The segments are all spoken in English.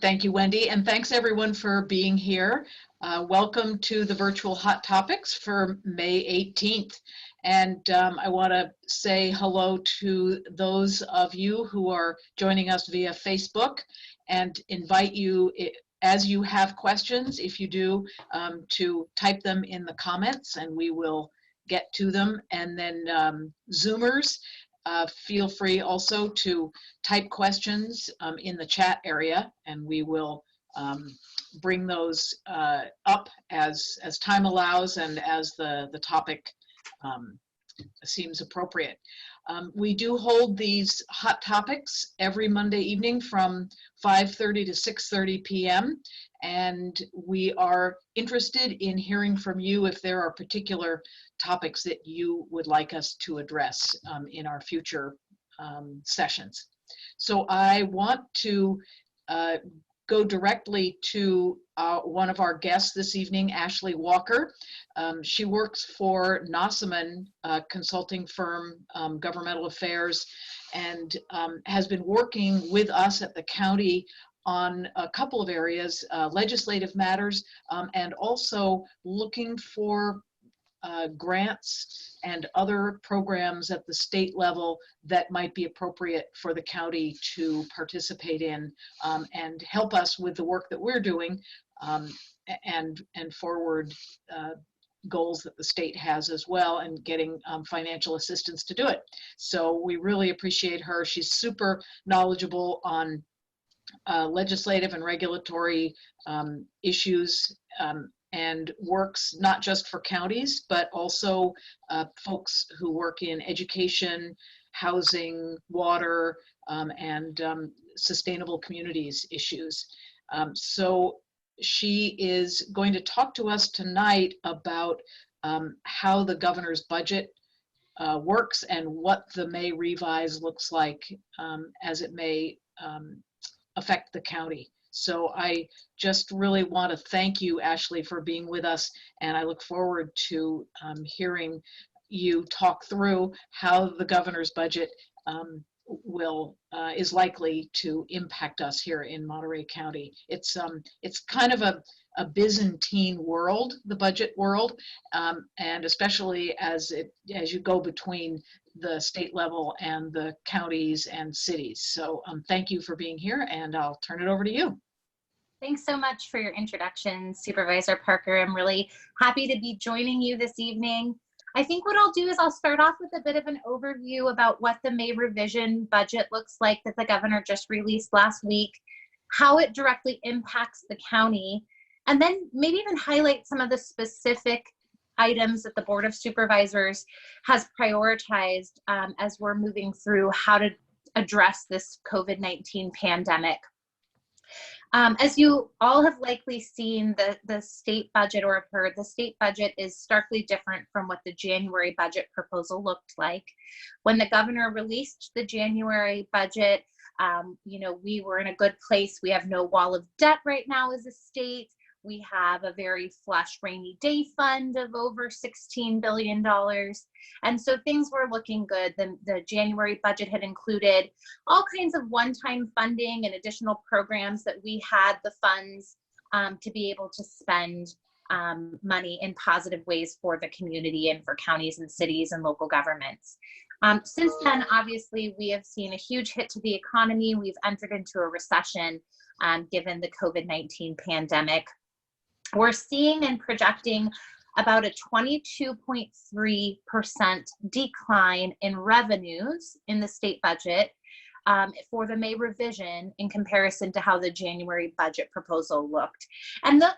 Thank you, Wendy, and thanks everyone for being here. Welcome to the virtual Hot Topics for May 18th. And I want to say hello to those of you who are joining us via Facebook and invite you, as you have questions, if you do, to type them in the comments and we will get to them. And then Zoomers, feel free also to type questions in the chat area, and we will bring those up as time allows and as the topic seems appropriate. We do hold these hot topics every Monday evening from 5:30 to 6:30 p.m. And we are interested in hearing from you if there are particular topics that you would like us to address in our future sessions. So I want to go directly to one of our guests this evening, Ashley Walker. She works for Nossaman consulting firm, governmental affairs, and has been working with us at the county on a couple of areas, legislative matters, and also looking for grants and other programs at the state level that might be appropriate for the county to participate in and help us with the work that we're doing and forward goals that the state has as well, and getting financial assistance to do it. So we really appreciate her. She's super knowledgeable on legislative and regulatory issues and works not just for counties, but also folks who work in education, housing, water, and sustainable communities issues. So she is going to talk to us tonight about how the governor's budget works and what the May revise looks like as it may affect the county. So I just really want to thank you, Ashley, for being with us, and I look forward to hearing you talk through how the governor's budget is likely to impact us here in Monterey County. It's kind of a Byzantine world, the budget world, and especially as you go between the state level and the counties and cities. So thank you for being here, and I'll turn it over to you. Thanks so much for your introduction, Supervisor Parker. I'm really happy to be joining you this evening. I think what I'll do is I'll start off with a bit of an overview about what the May revision budget looks like that the governor just released last week, how it directly impacts the county, and then maybe even highlight some of the specific items that the Board of Supervisors has prioritized as we're moving through how to address this COVID-19 pandemic. As you all have likely seen, the state budget or have heard, the state budget is starkly different from what the January budget proposal looked like. When the governor released the January budget, we were in a good place. We have no wall of debt right now as a state. We have a very flush rainy day fund of over $16 billion. And so things were looking good. The January budget had included all kinds of one-time funding and additional programs that we had the funds to be able to spend money in positive ways for the community and for counties and cities and local governments. Since then, obviously, we have seen a huge hit to the economy. We've entered into a recession given the COVID-19 pandemic. We're seeing and projecting about a 22.3% decline in revenues in the state budget for the May revision in comparison to how the January budget proposal looked. And that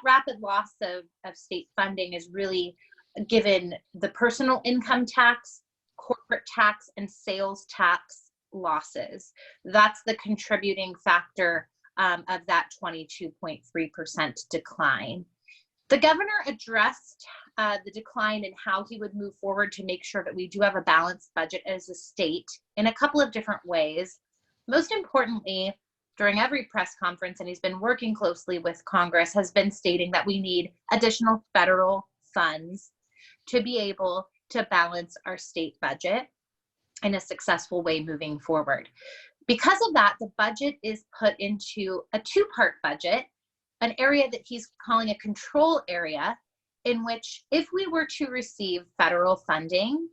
rapid loss of state funding is really given the personal income tax, corporate tax, and sales tax losses. That's the contributing factor of that 22.3% decline. The governor addressed the decline and how he would move forward to make sure that we do have a balanced budget as a state in a couple of different ways. Most importantly, during every press conference, and he's been working closely with Congress, has been stating that we need additional federal funds to be able to balance our state budget in a successful way moving forward. Because of that, the budget is put into a two-part budget, an area that he's calling a control area, in which if we were to receive federal funding,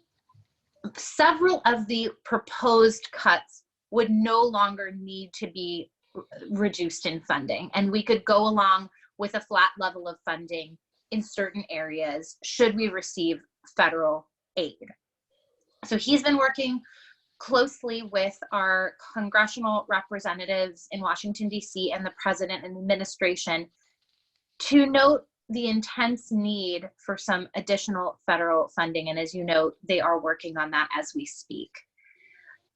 several of the proposed cuts would no longer need to be reduced in funding, and we could go along with a flat level of funding in certain areas should we receive federal aid. So he's been working closely with our congressional representatives in Washington, D.C. and the president and administration to note the intense need for some additional federal funding. And as you know, they are working on that as we speak.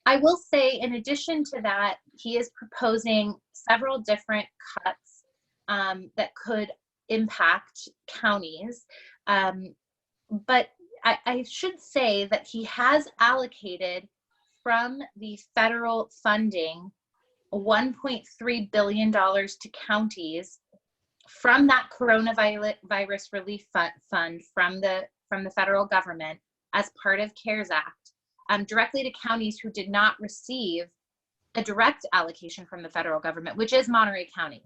I will say, in addition to that, he is proposing several different cuts that could impact counties. But I should say that he has allocated from the federal funding $1.3 billion to counties from that coronavirus relief fund from the federal government as part of CARES Act, directly to counties who did not receive a direct allocation from the federal government, which is Monterey County.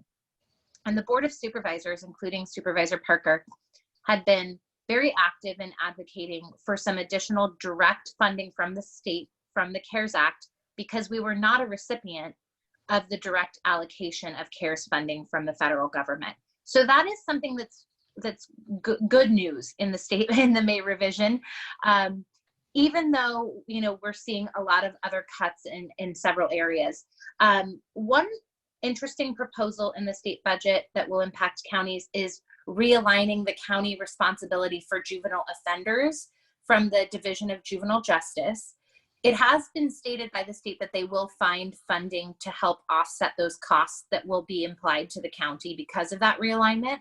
And the Board of Supervisors, including Supervisor Parker, had been very active in advocating for some additional direct funding from the state, from the CARES Act, because we were not a recipient of the direct allocation of CARES funding from the federal government. So that is something that's good news in the state, in the May revision. Even though, you know, we're seeing a lot of other cuts in several areas. One interesting proposal in the state budget that will impact counties is realigning the county responsibility for juvenile offenders from the Division of Juvenile Justice. It has been stated by the state that they will find funding to help offset those costs that will be implied to the county because of that realignment.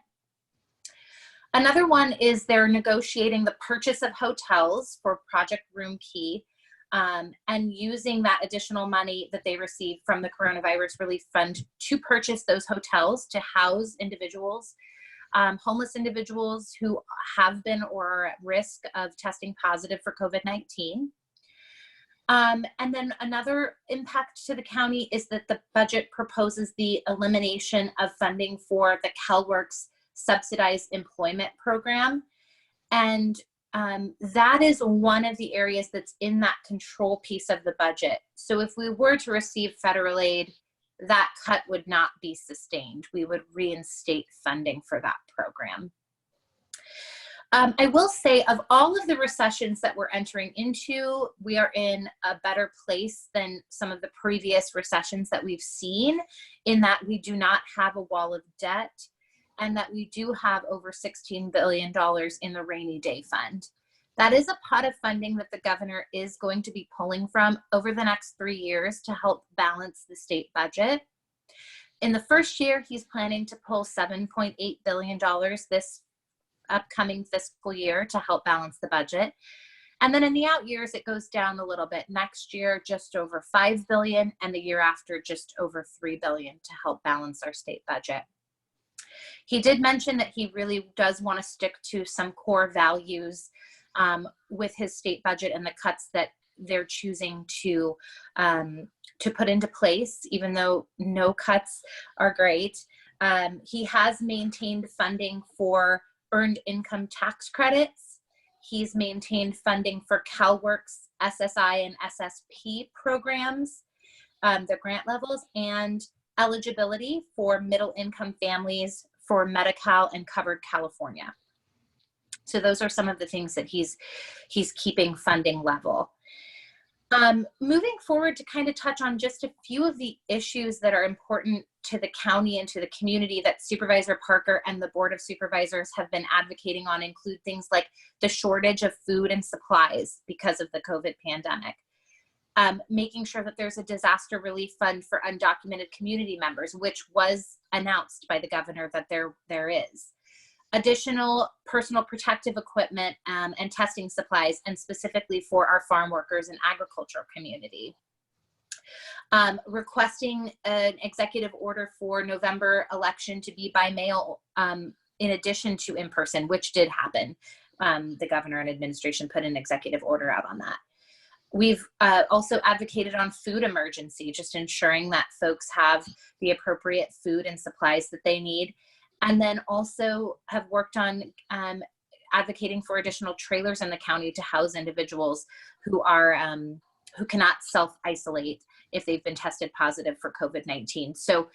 Another one is they're negotiating the purchase of hotels for Project Room Key, and using that additional money that they receive from the Coronavirus Relief Fund to purchase those hotels to house individuals, homeless individuals who have been or are at risk of testing positive for COVID-19. And then another impact to the county is that the budget proposes the elimination of funding for the CalWORKs subsidized employment program. And that is one of the areas that's in that control piece of the budget. So if we were to receive federal aid, that cut would not be sustained. We would reinstate funding for that program. I will say, of all of the recessions that we're entering into, we are in a better place than some of the previous recessions that we've seen, in that we do not have a wall of debt, and that we do have over $16 billion in the rainy day fund. That is a pot of funding that the governor is going to be pulling from over the next 3 years to help balance the state budget. In the first year, he's planning to pull $7.8 billion this upcoming fiscal year to help balance the budget. And then in the out years, it goes down a little bit. Next year, just over $5 billion, and the year after, just over $3 billion to help balance our state budget. He did mention that he really does want to stick to some core values with his state budget and the cuts that they're choosing to put into place, even though no cuts are great. He has maintained funding for earned income tax credits. He's maintained funding for CalWORKs, SSI, and SSP programs, the grant levels, and eligibility for middle income families for Medi-Cal and Covered California. So those are some of the things that he's keeping funding level. Moving forward to kind of touch on just a few of the issues that are important to the county and to the community that Supervisor Parker and the Board of Supervisors have been advocating on include things like the shortage of food and supplies because of the COVID pandemic. Making sure that there's a disaster relief fund for undocumented community members, which was announced by the governor that there is. Additional personal protective equipment and testing supplies, and specifically for our farm workers and agricultural community. Requesting an executive order for November election to be by mail in addition to in person, which did happen. The governor and administration put an executive order out on that. We've also advocated on food emergency, just ensuring that folks have the appropriate food and supplies that they need. And then also have worked on advocating for additional trailers in the county to house individuals who are who cannot self-isolate if they've been tested positive for COVID-19. So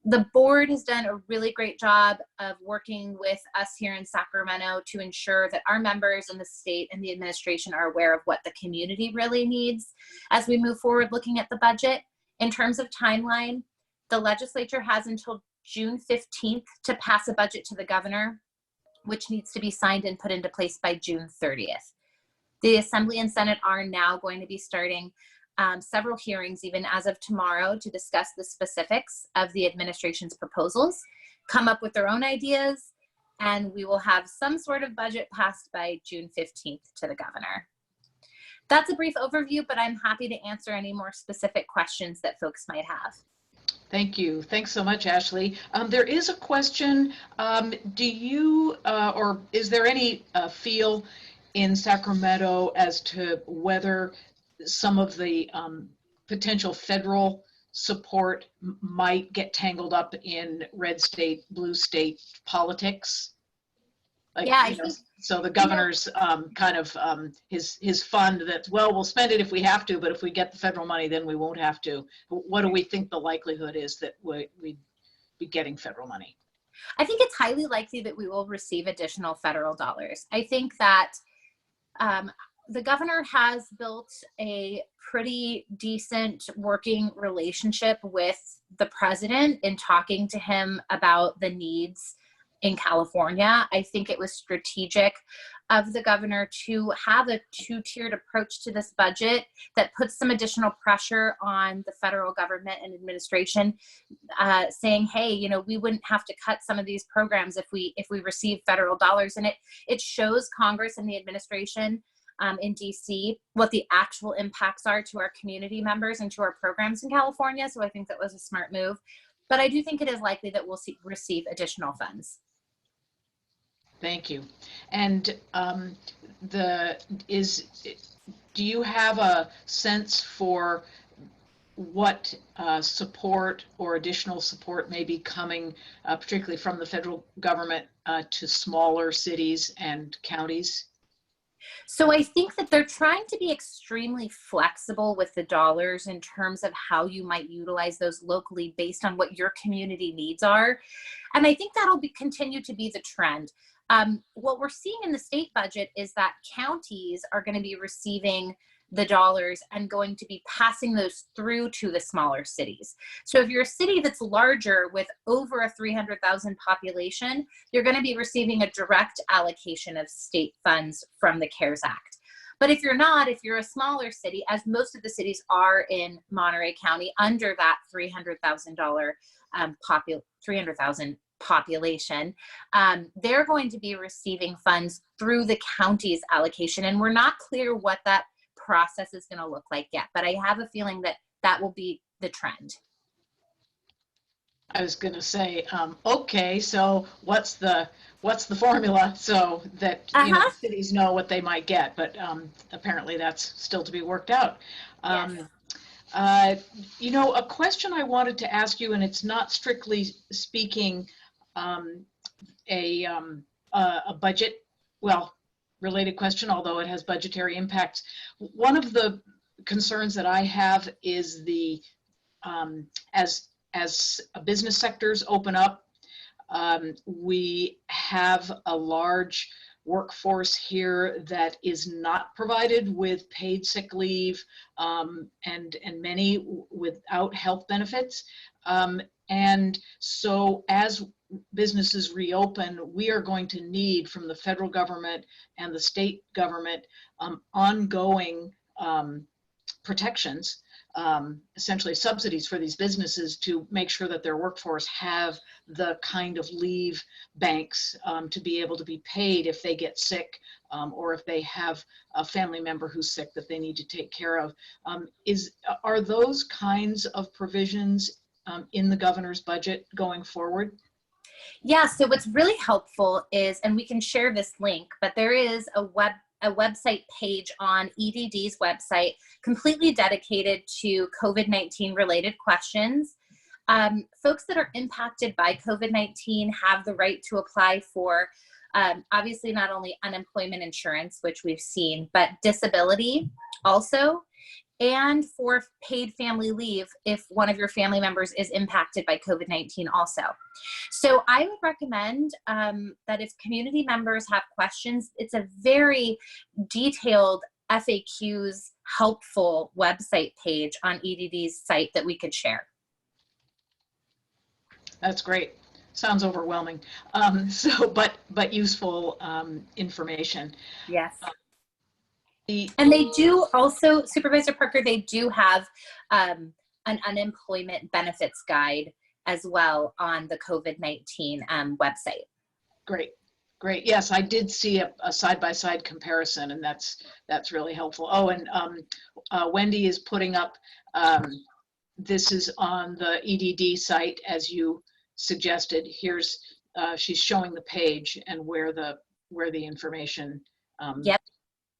the board has done a really great job of working with us here in Sacramento to ensure that our members in the state and the administration are aware of what the community really needs as we move forward looking at the budget. In terms of timeline, the legislature has until June 15th to pass a budget to the governor, which needs to be signed and put into place by June 30th. The Assembly and Senate are now going to be starting several hearings, even as of tomorrow, to discuss the specifics of the administration's proposals, come up with their own ideas, and we will have some sort of budget passed by June 15th to the governor. That's a brief overview, but I'm happy to answer any more specific questions that folks might have. Thank you. Thanks so much, Ashley. There is a question. Do you, or is there any feel in Sacramento as to whether some of the potential federal support might get tangled up in red state, blue state politics? Like, yeah, you know, so the governor's kind of his fund that, well, we'll spend it if we have to, but if we get the federal money, then we won't have to. What do we think the likelihood is that we'd be getting federal money? I think it's highly likely that we will receive additional federal dollars. I think that the governor has built a pretty decent working relationship with the president in talking to him about the needs in California. I think it was strategic of the governor to have a two-tiered approach to this budget that puts some additional pressure on the federal government and administration, saying, hey, you know, we wouldn't have to cut some of these programs if we receive federal dollars. And it shows Congress and the administration in DC what the actual impacts are to our community members and to our programs in California. So I think that was a smart move. But I do think it is likely that we'll receive additional funds. Thank you. And do you have a sense for what support or additional support may be coming, particularly from the federal government, to smaller cities and counties? So I think that they're trying to be extremely flexible with the dollars in terms of how you might utilize those locally based on what your community needs are. And I think that'll continue to be the trend. What we're seeing in the state budget is that counties are going to be receiving the dollars and going to be passing those through to the smaller cities. So if you're a city that's larger with over a 300,000 population, you're going to be receiving a direct allocation of state funds from the CARES Act. But if you're not, if you're a smaller city, as most of the cities are in Monterey County, under that $300,000 population, they're going to be receiving funds through the county's allocation. And we're not clear what that process is going to look like yet, but I have a feeling that that will be the trend. I was going to say, okay, so what's the formula so that you know, cities know what they might get, but apparently that's still to be worked out. Yes. You know, a question I wanted to ask you, and it's not strictly speaking a budget, well, related question, although it has budgetary impacts. One of the concerns that I have is the as business sectors open up, we have a large workforce here that is not provided with paid sick leave, and many without health benefits. And so as businesses reopen, we are going to need from the federal government and the state government ongoing protections, essentially subsidies for these businesses to make sure that their workforce have the kind of leave banks to be able to be paid if they get sick, or if they have a family member who's sick that they need to take care of. Are those kinds of provisions in the governor's budget going forward? Yeah, so what's really helpful is, and we can share this link, but there is a a website page on EDD's website completely dedicated to COVID-19 related questions. Folks that are impacted by COVID-19 have the right to apply for obviously not only unemployment insurance, which we've seen, but disability also, and for paid family leave if one of your family members is impacted by COVID-19 also. So I would recommend that if community members have questions, it's a very detailed FAQs helpful website page on EDD's site that we could share. That's great. Sounds overwhelming. But useful information. Yes. And they do also, Supervisor Parker, they do have an unemployment benefits guide as well on the COVID-19 website. Great, great. Yes, I did see a side-by-side comparison, and that's really helpful. Oh, and Wendy is putting up, this is on the EDD site, as you suggested. Here's, she's showing the page and where the information Yep.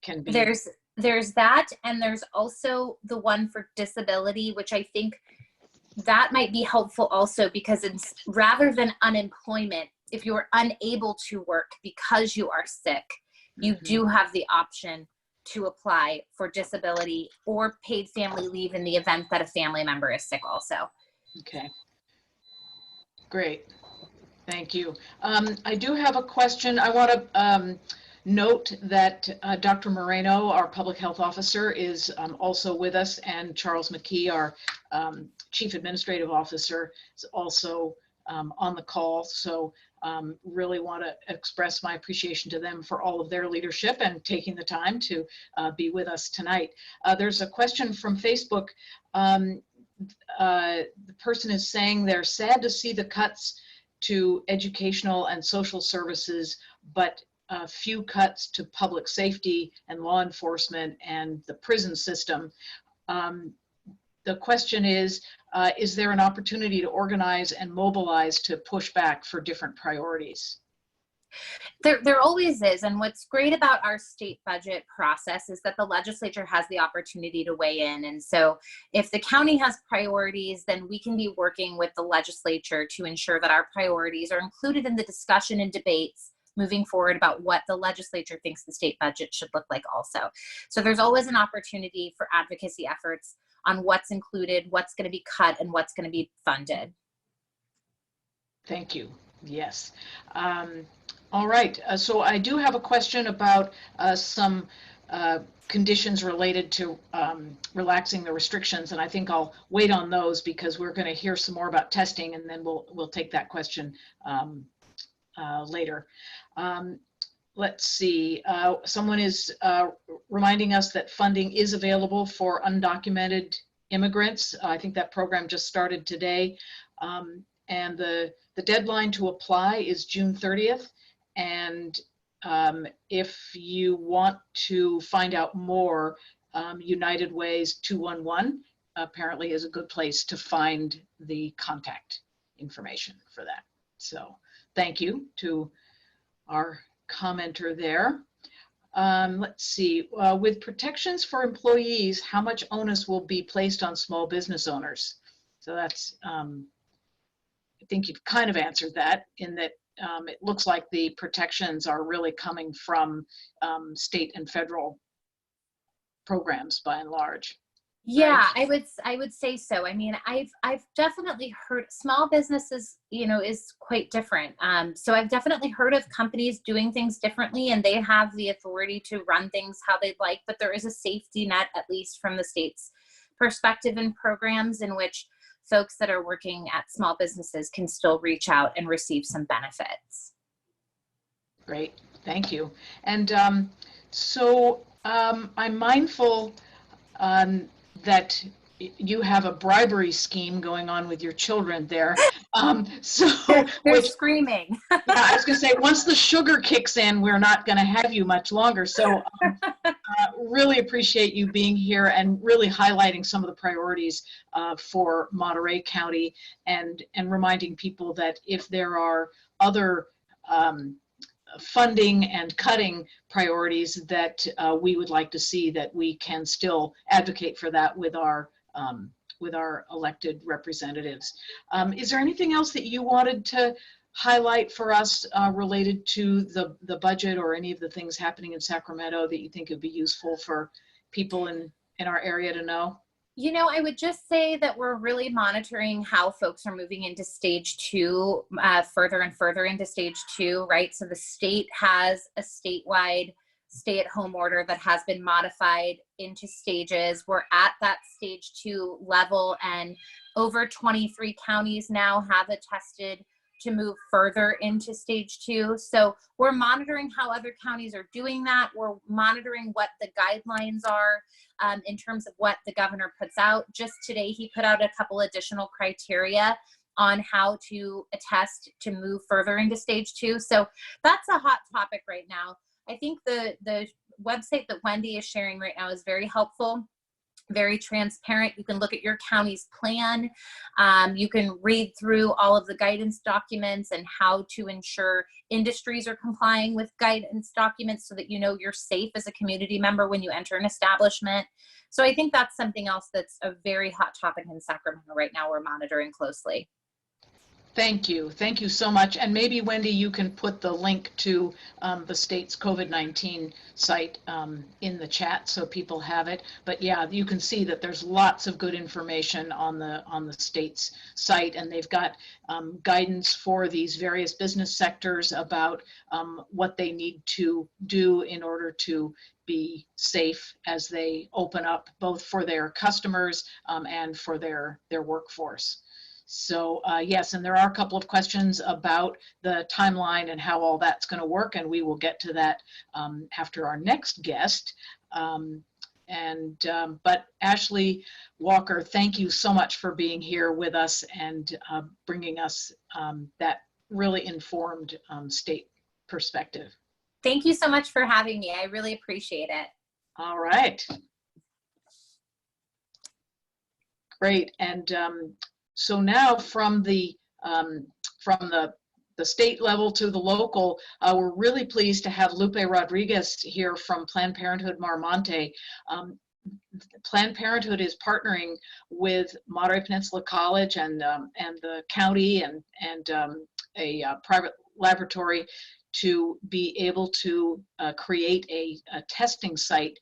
Can be. There's that, and there's also the one for disability, which I think that might be helpful also, because it's rather than unemployment, if you're unable to work because you are sick, you do have the option to apply for disability or paid family leave in the event that a family member is sick also. Okay, great, thank you. I do have a question. I want to note that Dr. Moreno, our public health officer, is also with us, and Charles McKee, our chief administrative officer, is also on the call. So really want to express my appreciation to them for all of their leadership and taking the time to be with us tonight. There's a question from Facebook. The person is saying they're sad to see the cuts to educational and social services, but few cuts to public safety and law enforcement and the prison system. The question is there an opportunity to organize and mobilize to push back for different priorities? There always is. And what's great about our state budget process is that the legislature has the opportunity to weigh in. And so if the county has priorities, then we can be working with the legislature to ensure that our priorities are included in the discussion and debates moving forward about what the legislature thinks the state budget should look like also. So there's always an opportunity for advocacy efforts on what's included, what's going to be cut, and what's going to be funded. Thank you. Yes. All right. So I do have a question about some conditions related to relaxing the restrictions, and I think I'll wait on those because we're going to hear some more about testing, and then we'll take that question later. Let's see, someone is reminding us that funding is available for undocumented immigrants. I think that program just started today. And the deadline to apply is June 30th. And if you want to find out more, United Way's 211 apparently is a good place to find the contact information for that. So thank you to our commenter there. Let's see, with protections for employees, how much onus will be placed on small business owners? So that's, I think you've kind of answered that in that it looks like the protections are really coming from state and federal programs by and large. Yeah, right? I would say so. I mean, I've definitely heard small businesses, you know, is quite different. So I've definitely heard of companies doing things differently, and they have the authority to run things how they'd like, but there is a safety net, at least from the state's perspective, in programs in which folks that are working at small businesses can still reach out and receive some benefits. Great, thank you. And so I'm mindful that you have a bribery scheme going on with your children there. They're screaming. Yeah, I was gonna say, once the sugar kicks in, we're not gonna have you much longer. So really appreciate you being here and really highlighting some of the priorities for Monterey County and reminding people that if there are other funding and cutting priorities that we would like to see, that we can still advocate for that with our elected representatives. Is there anything else that you wanted to highlight for us related to the budget, or any of the things happening in Sacramento that you think would be useful for people in our area to know? You know, I would just say that we're really monitoring how folks are moving into stage 2, further and further into stage 2, right? So the state has a statewide stay-at-home order that has been modified into stages. We're at that stage 2 level, and over 23 counties now have attested to move further into stage 2. So we're monitoring how other counties are doing that. We're monitoring what the guidelines are in terms of what the governor puts out. Just today, he put out a couple additional criteria on how to attest to move further into stage 2. So that's a hot topic right now. I think the website that Wendy is sharing right now is very helpful, very transparent. You can look at your county's plan. You can read through all of the guidance documents and how to ensure industries are complying with guidance documents so that you know you're safe as a community member when you enter an establishment. So I think that's something else that's a very hot topic in Sacramento right now. We're monitoring closely. Thank you. Thank you so much. And maybe, Wendy, you can put the link to the state's COVID-19 site in the chat so people have it. But yeah, you can see that there's lots of good information on the state's site, and they've got guidance for these various business sectors about what they need to do in order to be safe as they open up, both for their customers and for their workforce. So yes, and there are a couple of questions about the timeline and how all that's going to work, and we will get to that after our next guest. But Ashley Walker, thank you so much for being here with us and bringing us that really informed state perspective. Thank you so much for having me. I really appreciate it. All right. Great. And so now from the state level to the local, we're really pleased to have Lupe Rodriguez here from Planned Parenthood Marmonte. Planned Parenthood is partnering with Monterey Peninsula College and the county and a private laboratory to be able to create a testing site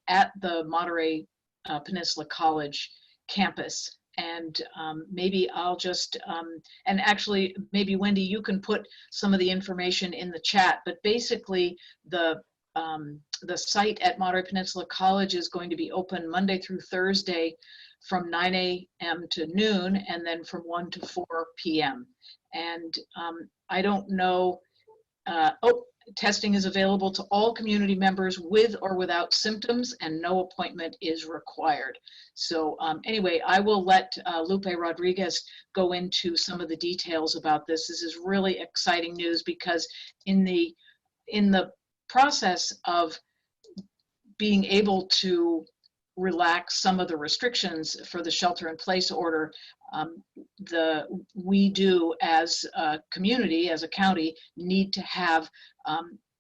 at the Monterey Peninsula College campus. And maybe I'll just, and actually maybe Wendy, you can put some of the information in the chat, but basically the site at Monterey Peninsula College is going to be open Monday through Thursday from 9 a.m. to noon, and then from 1 to 4 p.m. And I don't know, testing is available to all community members with or without symptoms, and no appointment is required. So anyway, I will let Lupe Rodriguez go into some of the details about this. This is really exciting news, because in the process of being able to relax some of the restrictions for the shelter-in-place order, we do as a community, as a county, need to have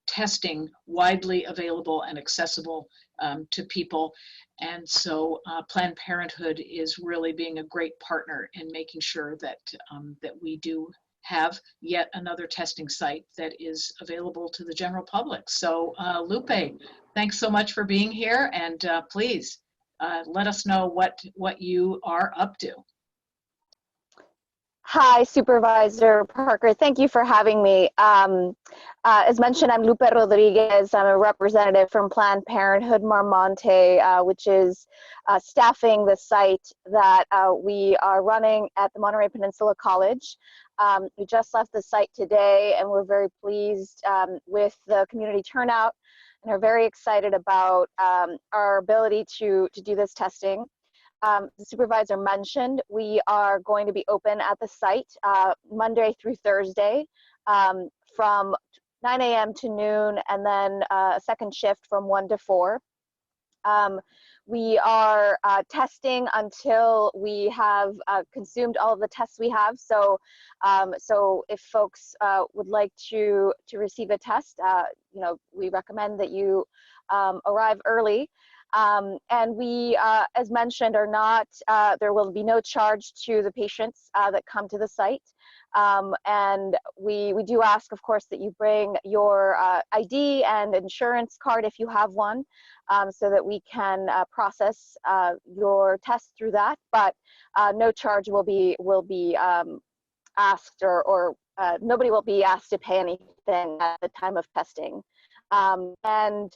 testing widely available and accessible to people. And so Planned Parenthood is really being a great partner in making sure that that we do have yet another testing site that is available to the general public. So Lupe, thanks so much for being here, and please let us know what you are up to. Hi, Supervisor Parker. Thank you for having me. As mentioned, I'm Lupe Rodriguez. I'm a representative from Planned Parenthood Marmonte, which is staffing the site that we are running at the Monterey Peninsula College. We just left the site today, and we're very pleased with the community turnout, and are very excited about our ability to do this testing. The supervisor mentioned we are going to be open at the site Monday through Thursday from 9 a.m. to noon, and then a second shift from 1 to 4. We are testing until we have consumed all of the tests we have. So, so if folks would like to receive a test, you know, we recommend that you arrive early. And we, as mentioned, are not, there will be no charge to the patients that come to the site. And we do ask, of course, that you bring your ID and insurance card if you have one, so that we can process your test through that. But no charge will be asked, or nobody will be asked to pay anything at the time of testing. And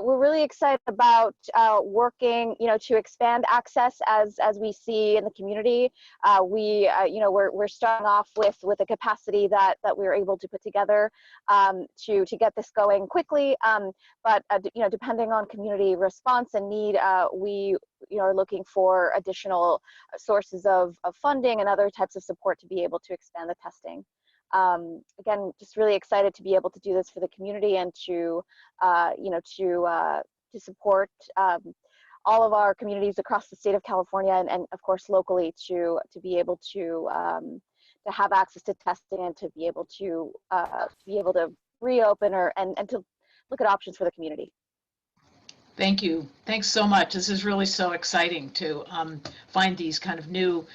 we're really excited about working, you know, to expand access as we see in the community. You know, we're starting off with a capacity that we're able to put together to get this going quickly. But you know, depending on community response and need, we, you know, are looking for additional sources of funding and other types of support to be able to expand the testing. Again, just really excited to be able to do this for the community and to, you know, to support all of our communities across the state of California, and of course locally, to be able to have access to testing and to be able to reopen and to look at options for the community. Thank you. Thanks so much. This is really so exciting to find these kind of new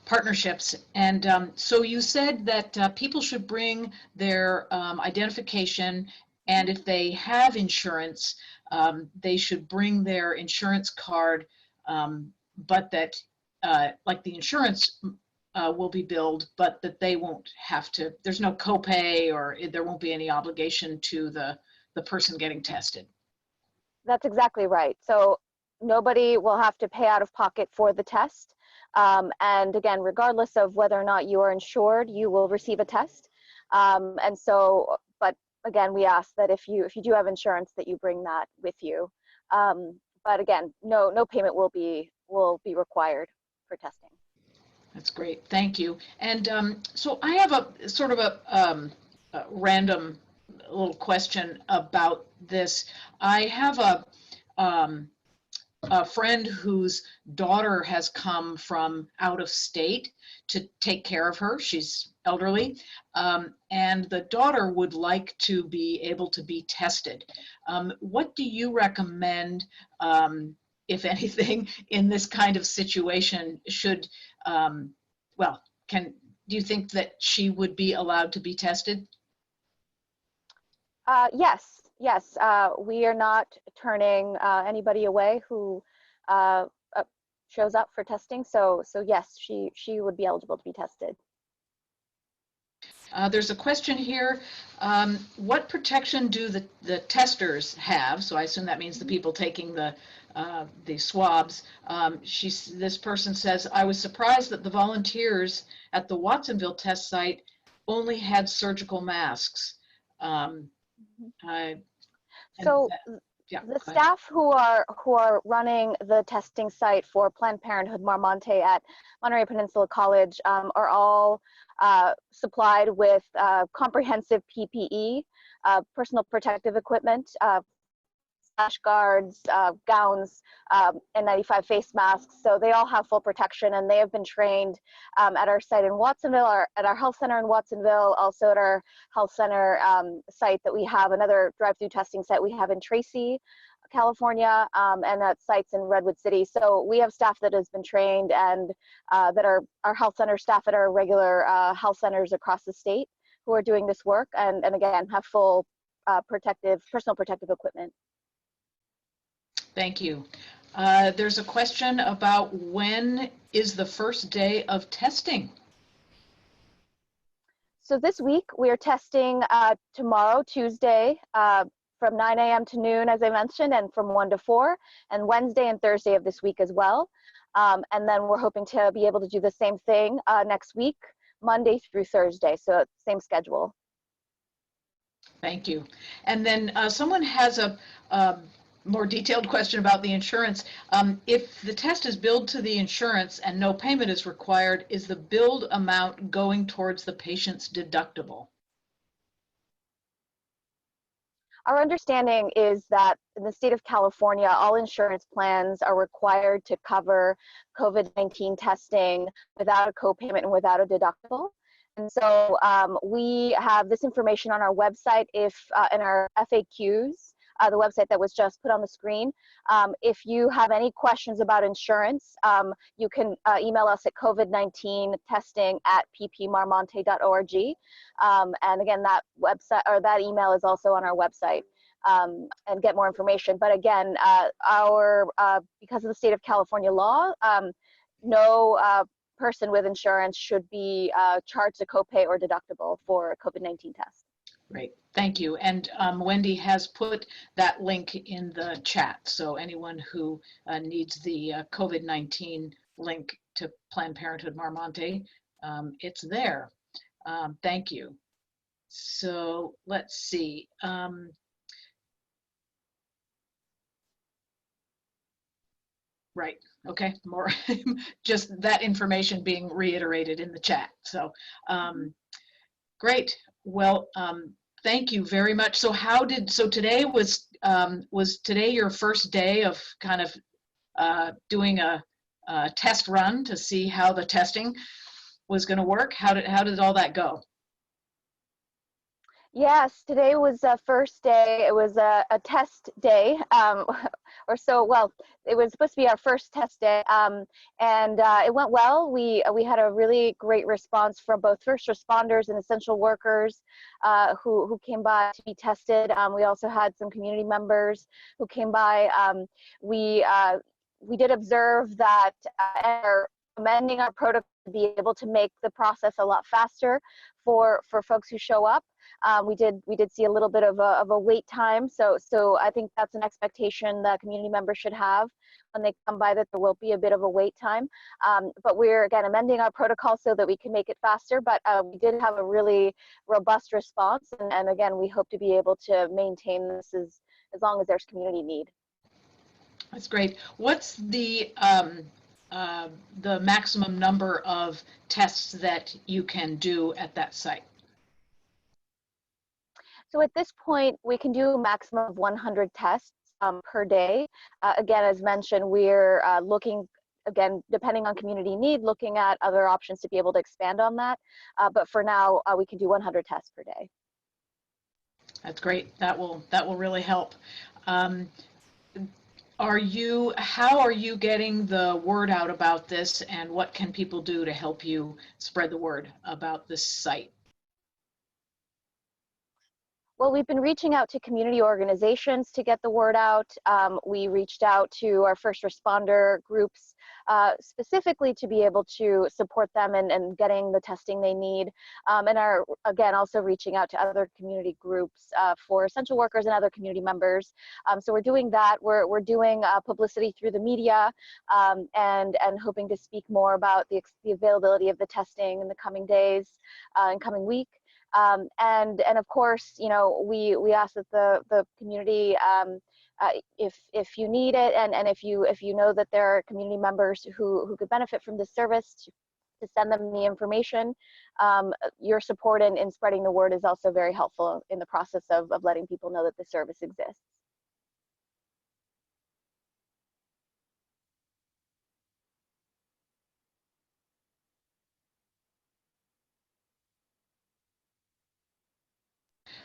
partnerships. And so you said that people should bring their identification, and if they have insurance, they should bring their insurance card, but that like the insurance will be billed, but that they won't have to, there's no copay, or there won't be any obligation to the person getting tested. That's exactly right. So nobody will have to pay out of pocket for the test. And again, regardless of whether or not you are insured, you will receive a test. And so, but again, we ask that if you do have insurance, that you bring that with you. But again, no payment will be required for testing. That's great. Thank you. And so I have a sort of a random little question about this. I have a friend whose daughter has come from out of state to take care of her. She's elderly, and the daughter would like to be able to be tested. What do you recommend, if anything, in this kind of situation? Should, well, do you think that she would be allowed to be tested? Yes. We are not turning anybody away who shows up for testing. So yes, she would be eligible to be tested. There's a question here. What protection do the testers have? So I assume that means the people taking the swabs. This person says, I was surprised that the volunteers at the Watsonville test site only had surgical masks. The staff who are running the testing site for Planned Parenthood Marmonte at Monterey Peninsula College are all supplied with comprehensive PPE, personal protective equipment, sash guards, gowns, N95 face masks. So they all have full protection, and they have been trained at our site in Watsonville, at our health center in Watsonville, also at our health center site that we have, another drive-through testing site we have in Tracy, California, and at sites in Redwood City. So we have staff that has been trained, and that are our health center staff at our regular health centers across the state who are doing this work, and again, have full personal protective equipment. Thank you. There's a question about when is the first day of testing? So this week we are testing tomorrow, Tuesday, from 9 a.m. to noon, as I mentioned, and from 1 to 4, and Wednesday and Thursday of this week as well. And then we're hoping to be able to do the same thing next week, Monday through Thursday, so same schedule. Thank you. And then someone has a more detailed question about the insurance. If the test is billed to the insurance and no payment is required, is the billed amount going towards the patient's deductible? Our understanding is that in the state of California, all insurance plans are required to cover COVID-19 testing without a copayment and without a deductible. And so we have this information on our website if in our FAQs, the website that was just put on the screen. If you have any questions about insurance, you can email us at covid19testing@ppmarmonte.org. And again, that website or that email is also on our website, and get more information. But again, because of the state of California law, no person with insurance should be charged a copay or deductible for a COVID-19 test. Great, thank you. And Wendy has put that link in the chat. So anyone who needs the COVID-19 link to Planned Parenthood Marmonte, it's there. Thank you. So let's see. Right, okay, more, just that information being reiterated in the chat. So great, well, thank you very much. So so today was today your first day of kind of doing a test run to see how the testing was gonna work? How did all that go? Yes, today was the first day. It was a test day, or so. Well, it was supposed to be our first test day, and it went well. We had a really great response from both first responders and essential workers who came by to be tested. We also had some community members who came by. We did observe that are amending our protocol to be able to make the process a lot faster for folks who show up. We did see a little bit of a wait time, so I think that's an expectation that community members should have when they come by, that there will be a bit of a wait time. But we're again amending our protocol so that we can make it faster. But we did have a really robust response, and again, we hope to be able to maintain this as long as there's community need. That's great. What's the maximum number of tests that you can do at that site? So at this point, we can do a maximum of 100 tests per day. Again, as mentioned, we're looking, again, depending on community need, looking at other options to be able to expand on that. But for now, we can do 100 tests per day. That's great. That will really help. How are you getting the word out about this, and what can people do to help you spread the word about this site? Well, we've been reaching out to community organizations to get the word out. We reached out to our first responder groups specifically to be able to support them in getting the testing they need, and are, again, also reaching out to other community groups for essential workers and other community members. So we're doing that. We're doing publicity through the media, and hoping to speak more about the availability of the testing in the coming days and coming week. And of course, you know, we ask that the community, if you need it, and if you know that there are community members who could benefit from this service, to send them the information. Your support in spreading the word is also very helpful in the process of letting people know that the service exists.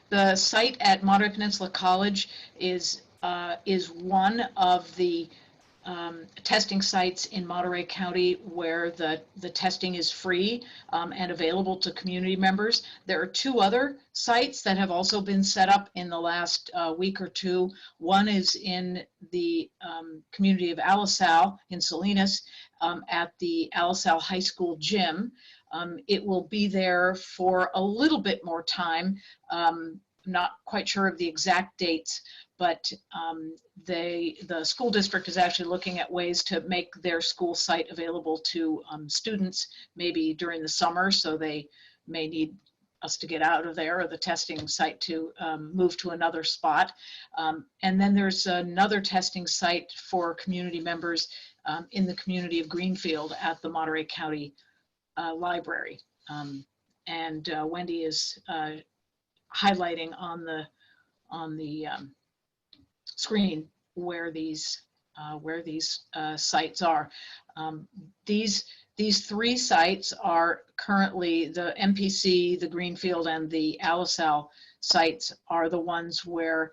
The site at Monterey Peninsula College is one of the testing sites in Monterey County where the testing is free and available to community members. There are two other sites that have also been set up in the last week or two. One is in the community of Alisal in Salinas at the Alisal High School gym. It will be there for a little bit more time. I'm not quite sure of the exact dates, but the school district is actually looking at ways to make their school site available to students maybe during the summer, so they may need us to get out of there, or the testing site to move to another spot. And then there's another testing site for community members in the community of Greenfield at the Monterey County Library. And Wendy is highlighting on the screen where these sites are. These three sites are currently the MPC, the Greenfield, and the Alisal sites are the ones where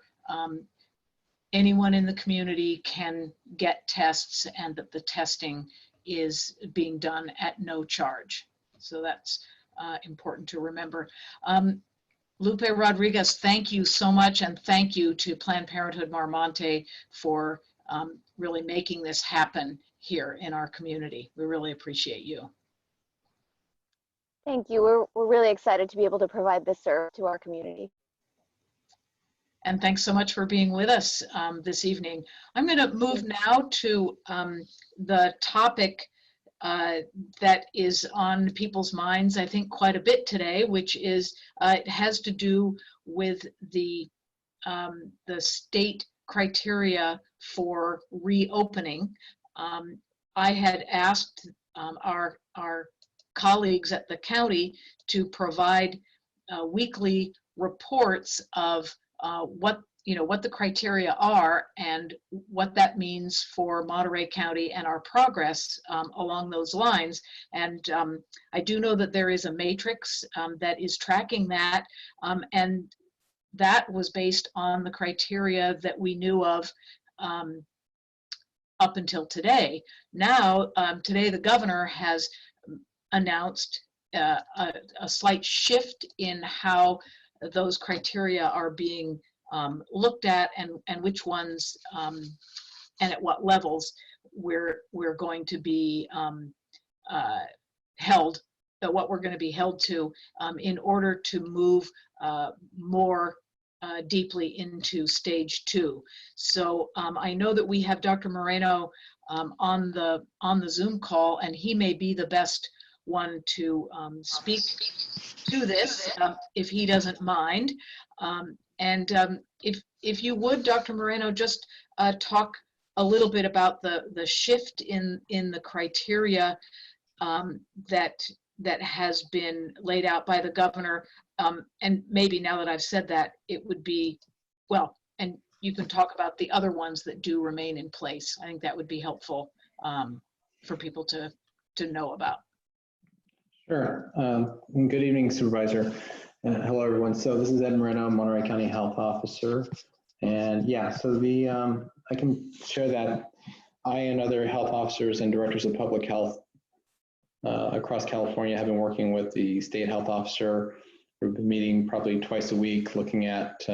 anyone in the community can get tests, and that the testing is being done at no charge. So that's important to remember. Lupe Rodriguez, thank you so much, and thank you to Planned Parenthood Marmonte for really making this happen here in our community. We really appreciate you. Thank you. We're really excited to be able to provide this service to our community. And thanks so much for being with us this evening. I'm going to move now to the topic that is on people's minds, I think, quite a bit today, which is it has to do with the state criteria for reopening. I had asked our colleagues at the county to provide weekly reports of what the criteria are and what that means for Monterey County and our progress along those lines. And I do know that there is a matrix that is tracking that, and that was based on the criteria that we knew of up until today. Now, today the governor has announced a slight shift in how those criteria are being looked at, and which ones and at what levels we're going to be held, what we're going to be held to in order to move more deeply into stage 2. So I know that we have Dr. Moreno on the Zoom call, and he may be the best one to speak to this if he doesn't mind. And if you would, Dr. Moreno, just talk a little bit about the shift in the criteria that has been laid out by the governor. And maybe now that I've said that, it would be, well, and you can talk about the other ones that do remain in place. I think that would be helpful for people to know about. Sure. Good evening, Supervisor. Hello, everyone. So this is Ed Moreno, Monterey County Health Officer. And yeah, so I can share that I and other health officers and directors of public health across California have been working with the state health officer. We've been meeting probably twice a week, looking at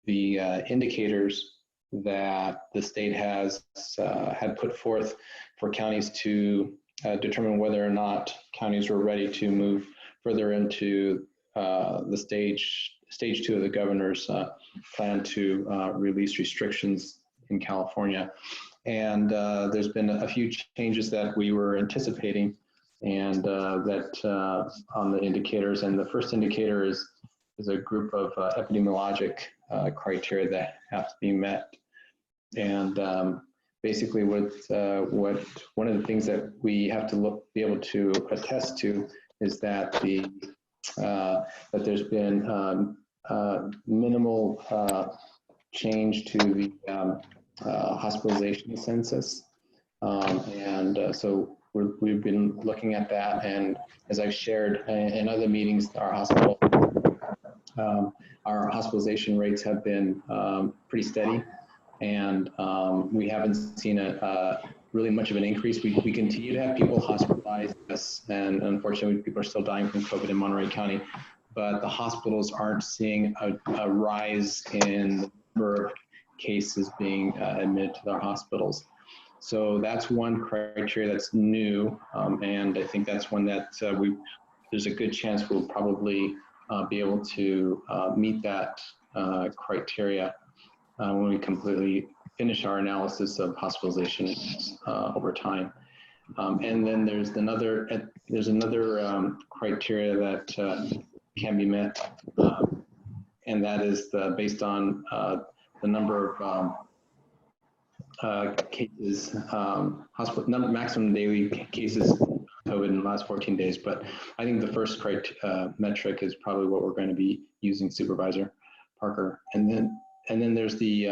the indicators that the state has had put forth for counties to determine whether or not counties were ready to move further into the stage 2 of the governor's plan to release restrictions in California. And there's been a few changes that we were anticipating, and that on the indicators. And the first indicator is a group of epidemiologic criteria that have to be met. And basically one of the things that we have to be able to attest to is that that there's been minimal change to the hospitalization census. So we've been looking at that, and as I've shared in other meetings, our hospitalization rates have been pretty steady, and we haven't seen really much of an increase. We continue to have people hospitalized, and unfortunately people are still dying from COVID in Monterey County, but the hospitals aren't seeing a rise in the number of cases being admitted to their hospitals. So that's one criteria that's new, and I think that's one that there's a good chance we'll probably be able to meet that criteria when we completely finish our analysis of hospitalization over time. And then there's another criteria that can be met, and that is based on the number of cases, maximum daily cases of COVID in the last 14 days. But I think the first metric is probably what we're going to be using, Supervisor. Parker. And then there's the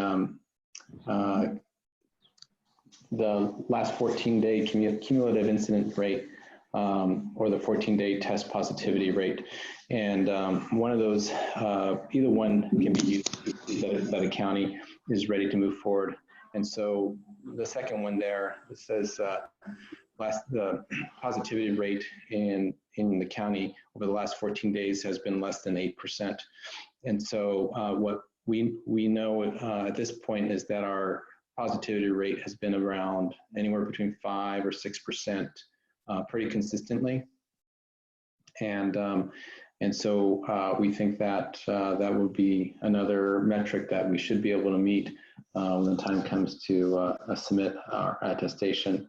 last 14-day cumulative incident rate, or the 14-day test positivity rate. And one of those, either one can be used that a county is ready to move forward. And so the second one there, it says the positivity rate in the county over the last 14 days has been less than 8%. And so what we know at this point is that our positivity rate has been around anywhere between 5 or 6% pretty consistently. And so we think that that will be another metric that we should be able to meet when the time comes to submit our attestation.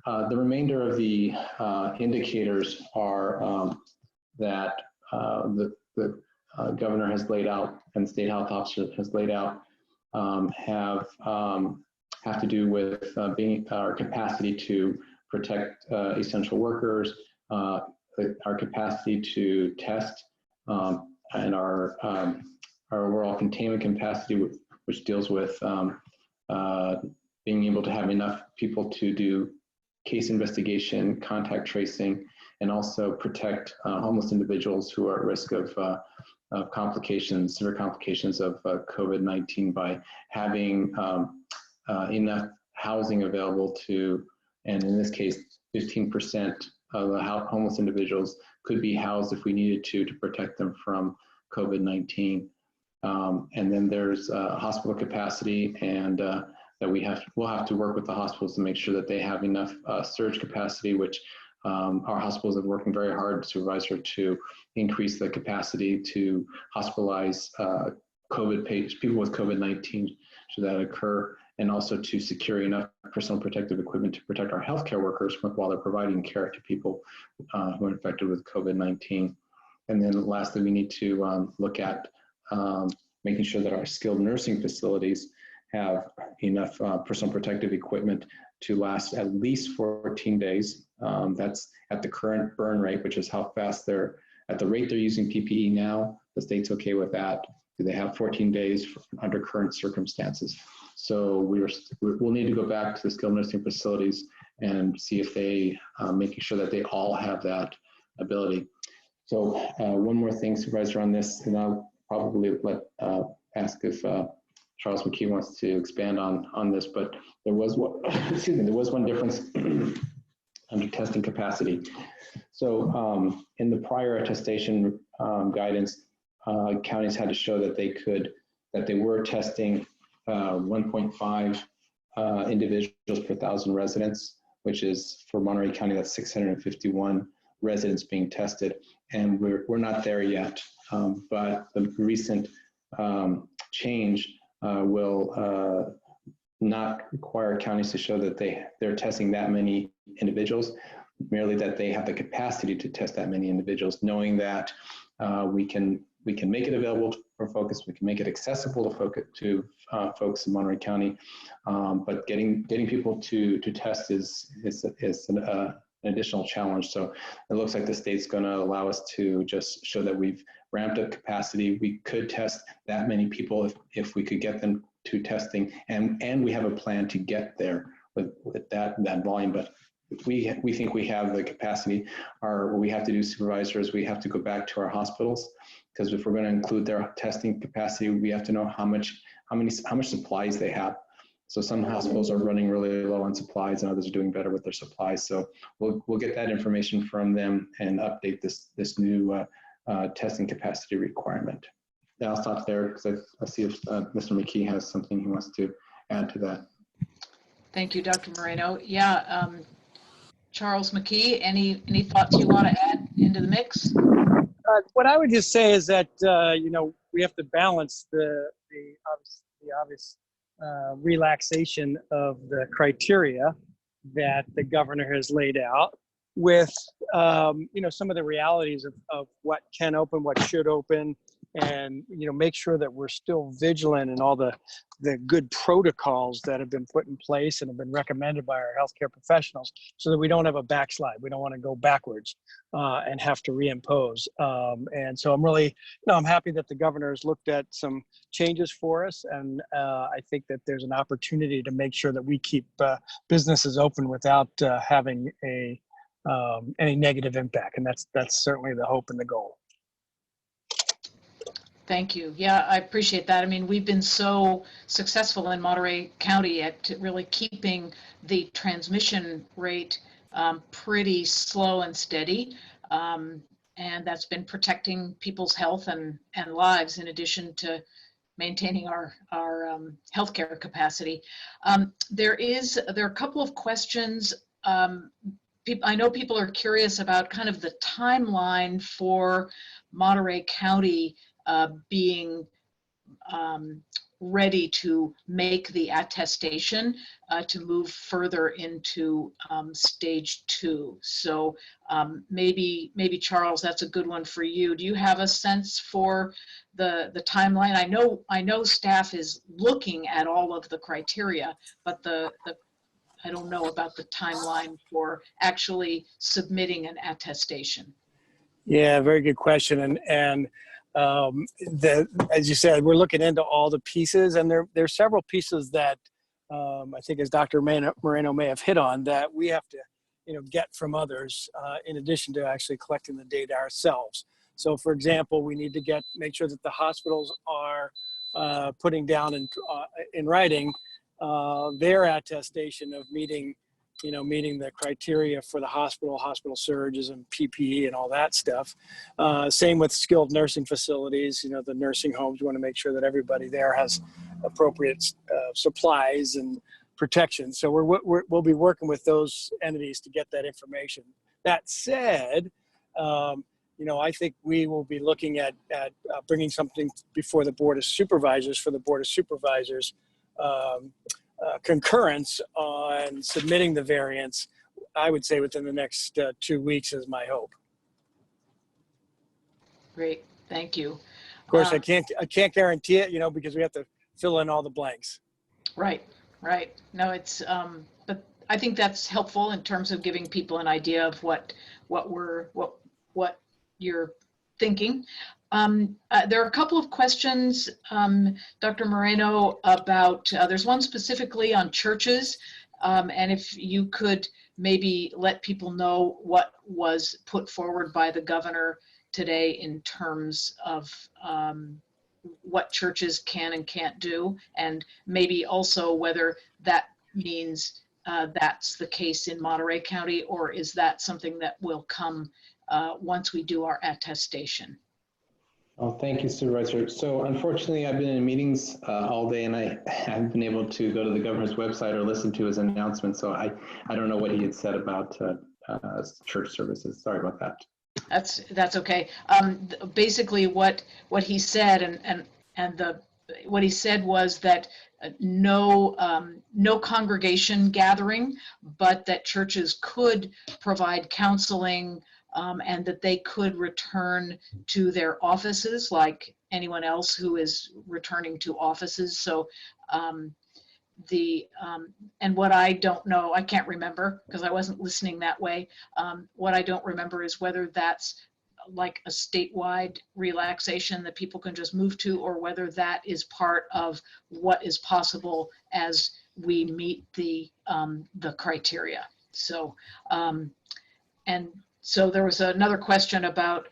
The remainder of the indicators are that the governor has laid out and the state health officer has laid out have to do with being our capacity to protect essential workers, our capacity to test, and our overall containment capacity, which deals with being able to have enough people to do case investigation, contact tracing, and also protect homeless individuals who are at risk of complications, severe complications of COVID-19 by having enough housing available to, and in this case, 15% of the homeless individuals could be housed if we needed to protect them from COVID-19. And then there's hospital capacity, and that we'll have to work with the hospitals to make sure that they have enough surge capacity, which our hospitals are working very hard, Supervisor, to increase the capacity to hospitalize COVID patients, people with COVID-19 should that occur, and also to secure enough personal protective equipment to protect our healthcare workers while they're providing care to people who are infected with COVID-19. And then lastly, we need to look at making sure that our skilled nursing facilities have enough personal protective equipment to last at least 14 days. That's at the current burn rate, which is how fast they're, at the rate they're using PPE now, the state's okay with that. Do they have 14 days under current circumstances? So we'll need to go back to the skilled nursing facilities and see if they, making sure that they all have that ability. So one more thing, Supervisor, on this, and I'll probably ask if Charles McKee wants to expand on this, but there was one, excuse me, there was one difference under testing capacity. So in the prior attestation guidance, counties had to show that they were testing 1.5 individuals per 1,000 residents, which is for Monterey County, that's 651 residents being tested. And we're not there yet, but the recent change will not require counties to show that they're testing that many individuals, merely that they have the capacity to test that many individuals, knowing that we can make it available for folks, we can make it accessible to folks in Monterey County, but getting people to test is an additional challenge. So it looks like the state's going to allow us to just show that we've ramped up capacity. We could test that many people if we could get them to testing, and we have a plan to get there with that volume. But we think we have the capacity. What we have to do, supervisors, we have to go back to our hospitals, because if we're going to include their testing capacity, we have to know how much supplies they have. So some hospitals are running really low on supplies, and others are doing better with their supplies. So we'll get that information from them and update this new testing capacity requirement. Yeah, I'll stop there because I see if Mr. McKee has something he wants to add to that. Thank you, Dr. Moreno. Yeah, Charles McKee, any thoughts you want to add into the mix? What I would just say is that we have to balance the obvious relaxation of the criteria that the governor has laid out with some of the realities of what can open, what should open, and make sure that we're still vigilant in all the good protocols that have been put in place and have been recommended by our healthcare professionals, so that we don't have a backslide. We don't want to go backwards and have to reimpose. And so I'm really, I'm happy that the governor has looked at some changes for us, and I think that there's an opportunity to make sure that we keep businesses open without having any negative impact, and that's certainly the hope and the goal. Thank you. Yeah, I appreciate that. I mean, we've been so successful in Monterey County at really keeping the transmission rate pretty slow and steady. And that's been protecting people's health and lives, in addition to maintaining our healthcare capacity. There are a couple of questions. I know people are curious about kind of the timeline for Monterey County being ready to make the attestation to move further into stage 2. So maybe Charles, that's a good one for you. Do you have a sense for the timeline? I know staff is looking at all of the criteria, but I don't know about the timeline for actually submitting an attestation. Yeah, very good question. And as you said, we're looking into all the pieces, and there's several pieces that I think, as Dr. Moreno may have hit on, that we have to get from others in addition to actually collecting the data ourselves. So, for example, we need to make sure that the hospitals are putting down in writing their attestation of meeting the criteria for the hospital surges and PPE and all that stuff. Same with skilled nursing facilities, the nursing homes. We want to make sure that everybody there has appropriate supplies and protection. So we'll be working with those entities to get that information. That said, I think we will be looking at bringing something before the Board of Supervisors for the Board of Supervisors concurrence on submitting the variance, I would say within the next 2 weeks is my hope. Great, thank you. Of course, I can't guarantee it, because we have to fill in all the blanks. Right. No, it's but I think that's helpful in terms of giving people an idea of what you're thinking. There are a couple of questions, Dr. Moreno, about, there's one specifically on churches, and if you could maybe let people know what was put forward by the governor today in terms of what churches can and can't do, and maybe also whether that means that's the case in Monterey County, or is that something that will come once we do our attestation? Oh, thank you, Supervisor. So unfortunately, I've been in meetings all day, and I haven't been able to go to the governor's website or listen to his announcement. So I don't know what he had said about church services. Sorry about that. That's okay. Basically, what he said what he said was that no congregation gathering, but that churches could provide counseling. And that they could return to their offices like anyone else who is returning to offices. So and what I don't know, I can't remember because I wasn't listening that way. What I don't remember is whether that's like a statewide relaxation that people can just move to, or whether that is part of what is possible as we meet the criteria. So, so there was another question about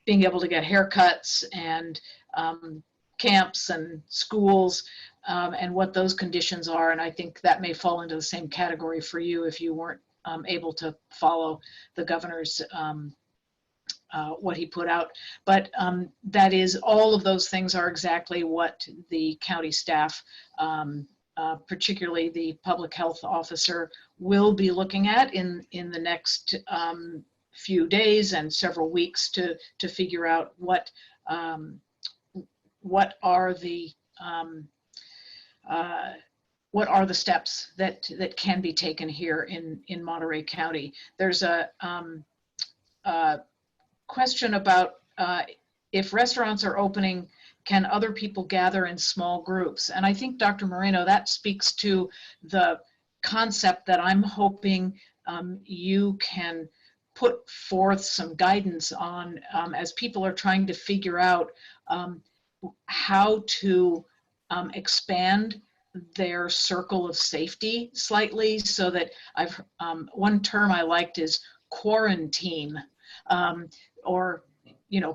being able to get haircuts and camps and schools and what those conditions are. And I think that may fall into the same category for you if you weren't able to follow the governor's what he put out. But that is, all of those things are exactly what the county staff, particularly the public health officer, will be looking at in the next few days and several weeks to figure out what are the what are the steps that can be taken here in Monterey County? There's a question about if restaurants are opening, can other people gather in small groups? And I think, Dr. Moreno, that speaks to the concept that I'm hoping you can put forth some guidance on as people are trying to figure out how to expand their circle of safety slightly, so that one term I liked is quarantine, or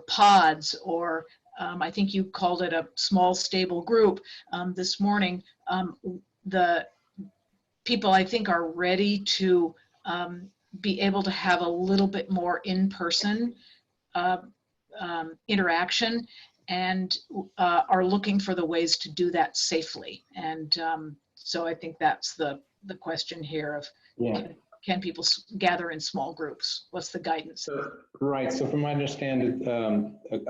pods, or I think you called it a small stable group this morning. The people, I think, are ready to be able to have a little bit more in-person interaction, and are looking for the ways to do that safely. And so I think that's the question here of, can people gather in small groups? What's the guidance? Right, so from my understanding,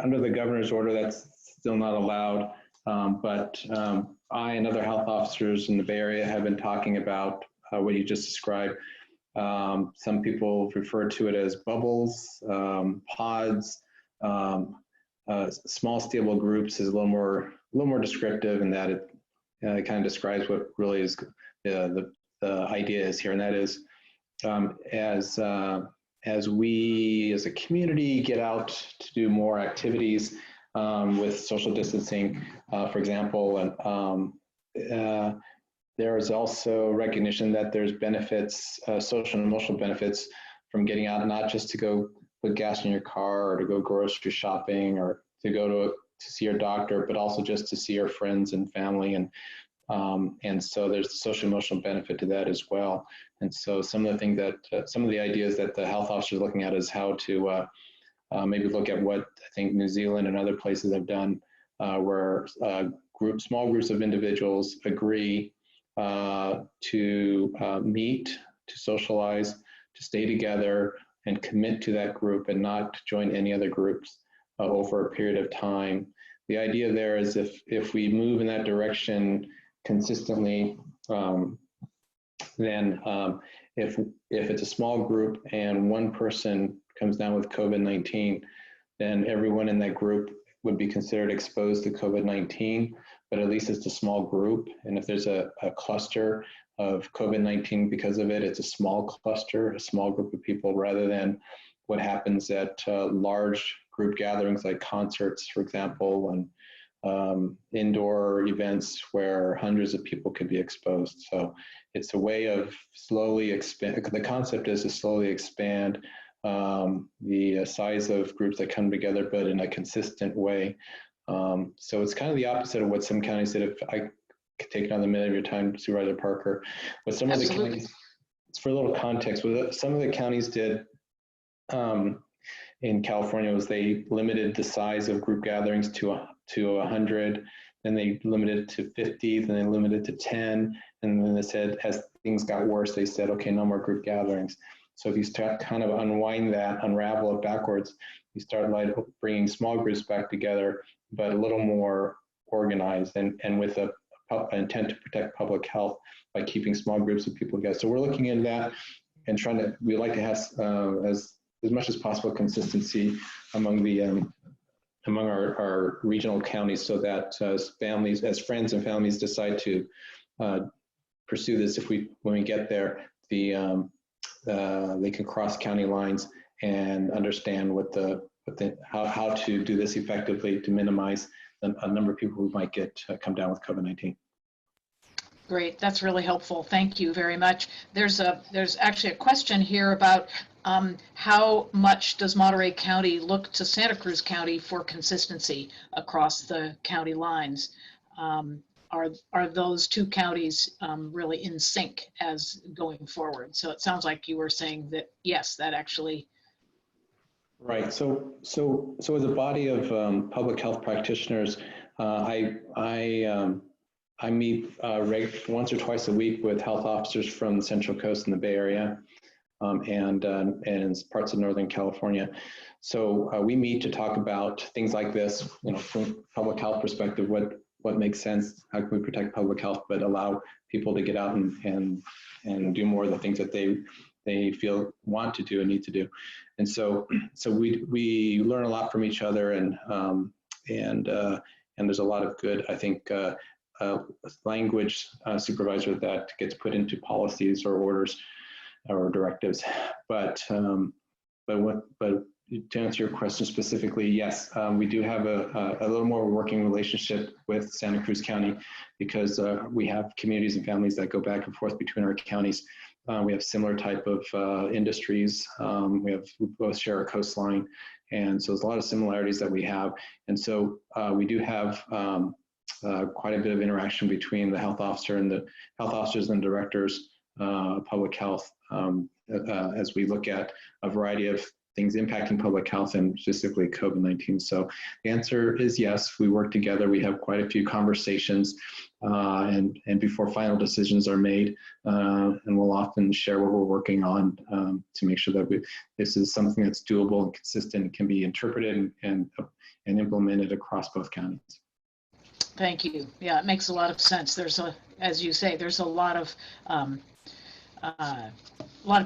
under the governor's order, that's still not allowed. But I and other health officers in the Bay Area have been talking about what you just described. Some people refer to it as bubbles, pods. Small stable groups is a little more descriptive in that it kind of describes what really is the idea is here, and that is as we as a community get out to do more activities with social distancing, for example, and there is also recognition that there's benefits, social and emotional benefits from getting out, not just to go put gas in your car or to go grocery shopping or to go to see your doctor, but also just to see your friends and family. And so there's the social emotional benefit to that as well. And so some of the things that, some of the ideas that the health officer is looking at is how to maybe look at what I think New Zealand and other places have done, where small groups of individuals agree to meet, to socialize, to stay together and commit to that group and not join any other groups over a period of time. The idea there is if we move in that direction consistently, then if it's a small group and one person comes down with COVID-19, then everyone in that group would be considered exposed to COVID-19, but at least it's a small group. And if there's a cluster of COVID-19 because of it, it's a small cluster, a small group of people, rather than what happens at large group gatherings like concerts, for example, and indoor events where hundreds of people could be exposed. So it's a way of slowly expand. The concept is to slowly expand the size of groups that come together, but in a consistent way. So it's kind of the opposite of what some counties did. If I could take another minute of your time, Supervisor Parker, what some of the counties, it's for a little context, what some of the counties did in California was they limited the size of group gatherings to 100, then they limited it to 50, then they limited it to 10, and then they said, as things got worse, they said, okay, no more group gatherings. So if you start kind of unwind that, unravel it backwards, you start like bringing small groups back together, but a little more organized and with an intent to protect public health by keeping small groups of people together. So we're looking into that and trying to, we like to have as much as possible consistency among the among our regional counties, so that as families, as friends and families decide to pursue this, when we get there, they can cross county lines and understand how to do this effectively to minimize a number of people who might come down with COVID-19. Great, that's really helpful. Thank you very much. There's actually a question here about how much does Monterey County look to Santa Cruz County for consistency across the county lines? Are those two counties really in sync as going forward? So it sounds like you were saying that yes, that actually. Right. So as a body of public health practitioners, I meet once or twice a week with health officers from the Central Coast and the Bay Area, and parts of Northern California. So we meet to talk about things like this, from a public health perspective, what makes sense, how can we protect public health, but allow people to get out and do more of the things that they feel want to do and need to do. And so we learn a lot from each other, and there's a lot of good, I think, language, supervisor, that gets put into policies or orders or directives. But to answer your question specifically, yes, we do have a little more working relationship with Santa Cruz County, because we have communities and families that go back and forth between our counties. We have similar type of industries. We both share a coastline, and so there's a lot of similarities that we have. And so we do have quite a bit of interaction between the health officer and the health officers and directors of public health, as we look at a variety of things impacting public health, and specifically COVID-19. So the answer is yes, we work together. We have quite a few conversations, and before final decisions are made, and we'll often share what we're working on to make sure that this is something that's doable and consistent and can be interpreted and implemented across both counties. Thank you. Yeah, it makes a lot of sense. As you say, there's a lot of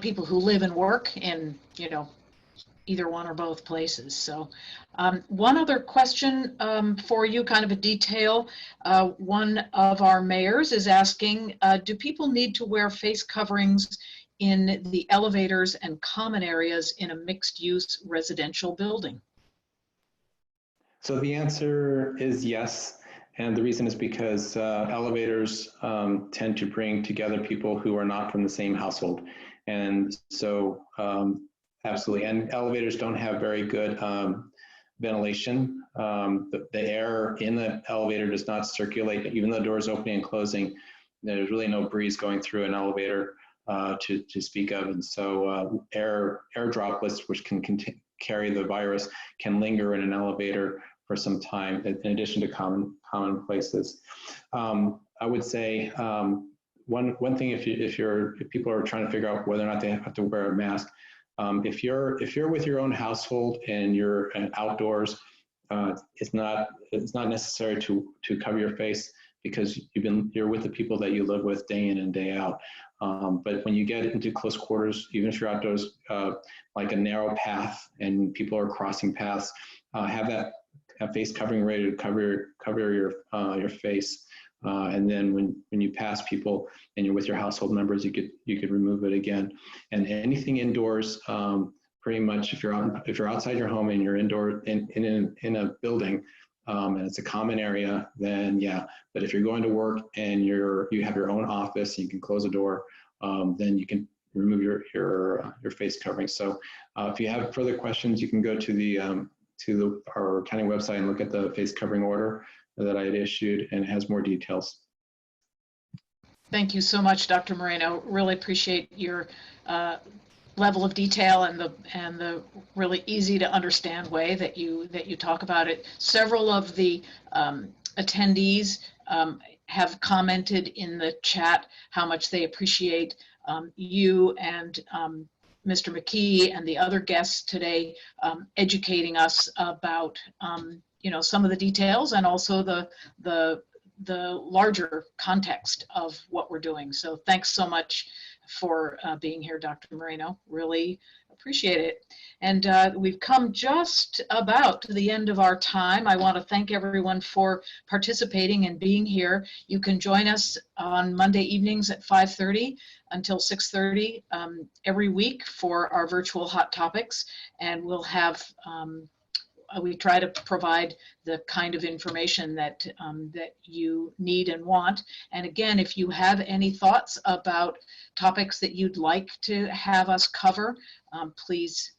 people who live and work in, either one or both places. So one other question for you, kind of a detail. One of our mayors is asking, do people need to wear face coverings in the elevators and common areas in a mixed-use residential building? So the answer is yes. And the reason is because elevators tend to bring together people who are not from the same household. And so absolutely, and elevators don't have very good ventilation. The air in the elevator does not circulate, even though the door is opening and closing. There's really no breeze going through an elevator to speak of. And so air droplets, which can carry the virus, can linger in an elevator for some time, in addition to common places. I would say one thing, if people are trying to figure out whether or not they have to wear a mask, if you're with your own household and you're outdoors, it's not necessary to cover your face, because you're with the people that you live with day in and day out. But when you get into close quarters, even if you're outdoors, like a narrow path and people are crossing paths, have that face covering ready to cover your face, and then when you pass people and you're with your household members, you could remove it again. And anything indoors, pretty much, if you're outside your home and you're indoor in a building, and it's a common area, then yeah. But if you're going to work and you have your own office and you can close the door, then you can remove your face covering. So if you have further questions, you can go to our county website and look at the face covering order that I had issued, and it has more details. Thank you so much, Dr. Moreno. Really appreciate your level of detail and the really easy to understand way that you talk about it. Several of the attendees have commented in the chat how much they appreciate you and Mr. McKee and the other guests today educating us about some of the details, and also the larger context of what we're doing. So thanks so much for being here, Dr. Moreno. Really appreciate it. And we've come just about to the end of our time. I want to thank everyone for participating and being here. You can join us on Monday evenings at 5:30 until 6:30 every week for our virtual Hot Topics, and we'll have we try to provide the kind of information that that you need and want. And again, if you have any thoughts about topics that you'd like to have us cover, please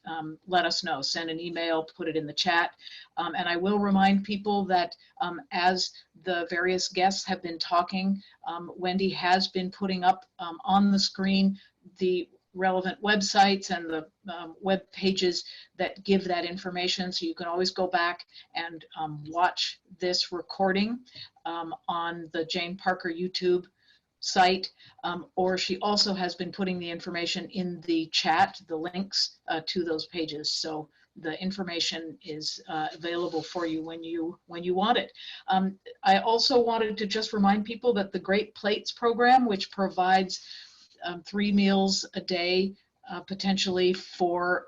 let us know. Send an email, put it in the chat. And I will remind people that as the various guests have been talking, Wendy has been putting up on the screen the relevant websites and the web pages that give that information, so you can always go back and watch this recording on the Jane Parker YouTube site, or she also has been putting the information in the chat, the links to those pages. So the information is available for you when you want it. I also wanted to just remind people that the Great Plates program, which provides 3 meals a day potentially for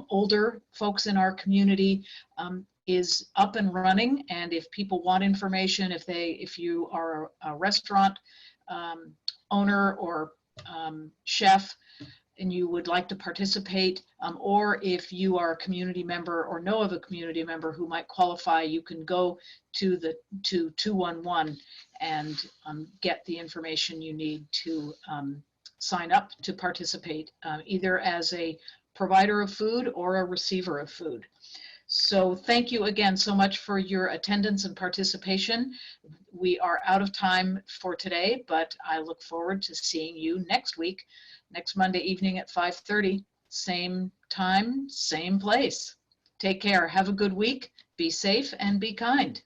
older folks in our community, is up and running. And if people want information, if you are a restaurant owner or chef and you would like to participate, or if you are a community member or know of a community member who might qualify, you can go to 211 and get the information you need to sign up to participate, either as a provider of food or a receiver of food. So thank you again so much for your attendance and participation. We are out of time for today, but I look forward to seeing you next week, next Monday evening at 5:30, same time, same place. Take care. Have a good week. Be safe and be kind.